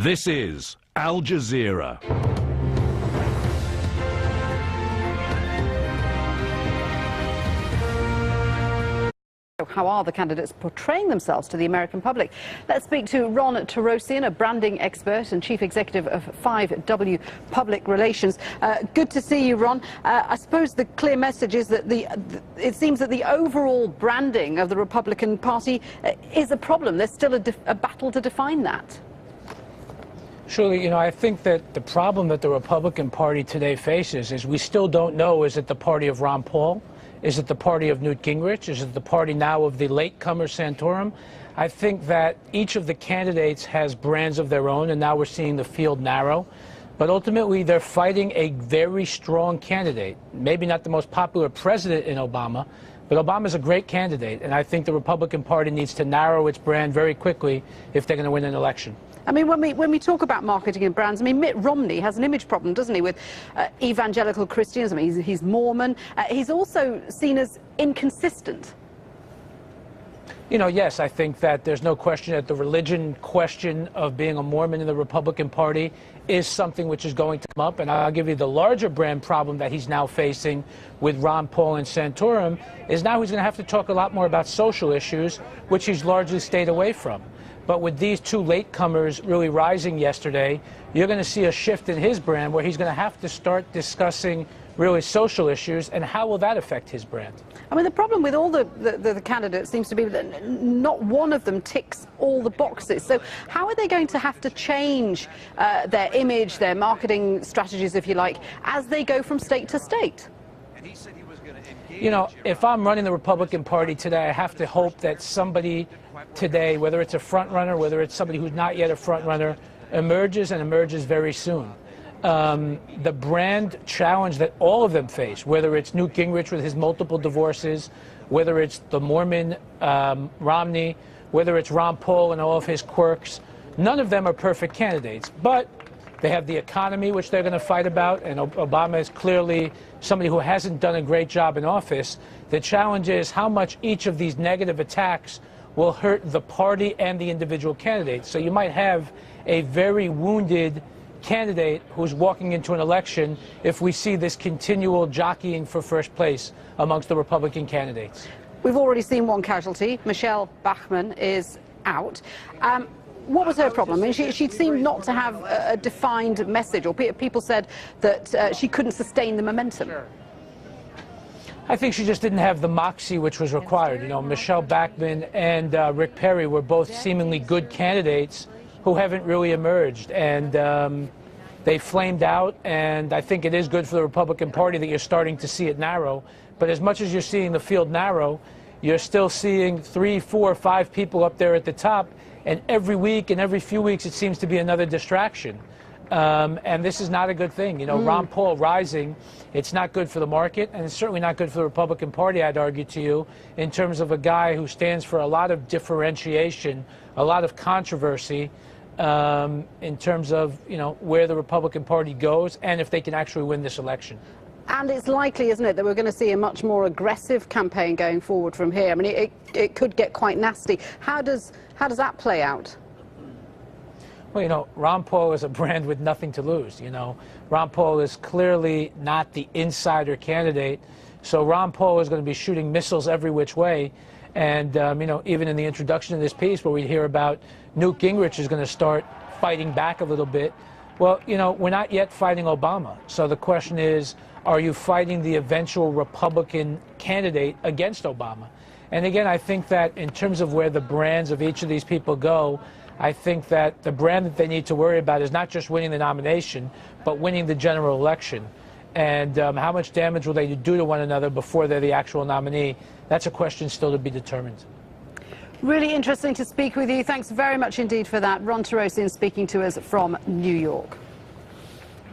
This is Al Jazeera. How are the candidates portraying themselves to the American public? Let's speak to Ronn Torossian, a branding expert and chief executive of 5W Public Relations. Good to see you, Ron. I suppose the clear message is that it seems that the overall branding of the Republican Party is a problem. There's still a battle to define that. Surely, I think that the problem that the Republican Party today faces is we still don't know, is it the party of Ron Paul? Is it the party of Newt Gingrich? Is it the party now of the latecomer Santorum? I think that each of the candidates has brands of their own, and now we're seeing the field narrow. But ultimately, they're fighting a very strong candidate. Maybe not the most popular president in Obama, but Obama's a great candidate, and I think the Republican Party needs to narrow its brand very quickly if they're going to win an election. I mean, when we talk about marketing and brands, I mean, Mitt Romney has an image problem, doesn't he, with evangelical Christians? I mean, he's Mormon. He's also seen as inconsistent. Yes, I think that there's no question that the religion question of being a Mormon in the Republican Party is something which is going to come up. And I'll give you the larger brand problem that he's now facing with Ron Paul and Santorum is now he's going to have to talk a lot more about social issues, which he's largely stayed away from. But with these two latecomers really rising yesterday, you're going to see a shift in his brand where he's going to have to start discussing really social issues, and how will that affect his brand? I mean, the problem with all the candidates seems to be that not one of them ticks all the boxes. So how are they going to have to change their image, their marketing strategies, if you like, as they go from state to state? If I'm running the Republican Party today, I have to hope that somebody today, whether it's a front runner, whether it's somebody who's not yet a front runner, emerges and emerges very soon. The brand challenge that all of them face, whether it's Newt Gingrich with his multiple divorces, whether it's the Mormon Romney, whether it's Ron Paul and all of his quirks, none of them are perfect candidates. But they have the economy, which they're going to fight about, and Obama is clearly somebody who hasn't done a great job in office. The challenge is how much each of these negative attacks will hurt the party and the individual candidates. So you might have a very wounded candidate who's walking into an election if we see this continual jockeying for first place amongst the Republican candidates. We've already seen one casualty. Michelle Bachmann is out. What was her problem? I mean, she seemed not to have a defined message, or people said that she couldn't sustain the momentum. I think she just didn't have the moxie which was required. Michelle Bachmann and Rick Perry were both seemingly good candidates who haven't really emerged, and they flamed out, and I think it is good for the Republican Party that you're starting to see it narrow. But as much as you're seeing the field narrow, you're still seeing 3, 4, 5 people up there at the top, and every week and every few weeks it seems to be another distraction. And this is not a good thing. Ron Paul rising, it's not good for the market, and it's certainly not good for the Republican Party, I'd argue to you, in terms of a guy who stands for a lot of differentiation, a lot of controversy, in terms of, where the Republican Party goes and if they can actually win this election. And it's likely, isn't it, that we're going to see a much more aggressive campaign going forward from here. I mean, it could get quite nasty. How does that play out? Well, Ron Paul is a brand with nothing to lose. Ron Paul is clearly not the insider candidate. So Ron Paul is going to be shooting missiles every which way. And, even in the introduction of this piece where we hear about Newt Gingrich is going to start fighting back a little bit. Well, we're not yet fighting Obama. So the question is, are you fighting the eventual Republican candidate against Obama? And again, I think that in terms of where the brands of each of these people go, I think that the brand that they need to worry about is not just winning the nomination, but winning the general election. And how much damage will they do to one another before they're the actual nominee? That's a question still to be determined. Really interesting to speak with you. Thanks very much indeed for that. Ronn Torossian speaking to us from New York.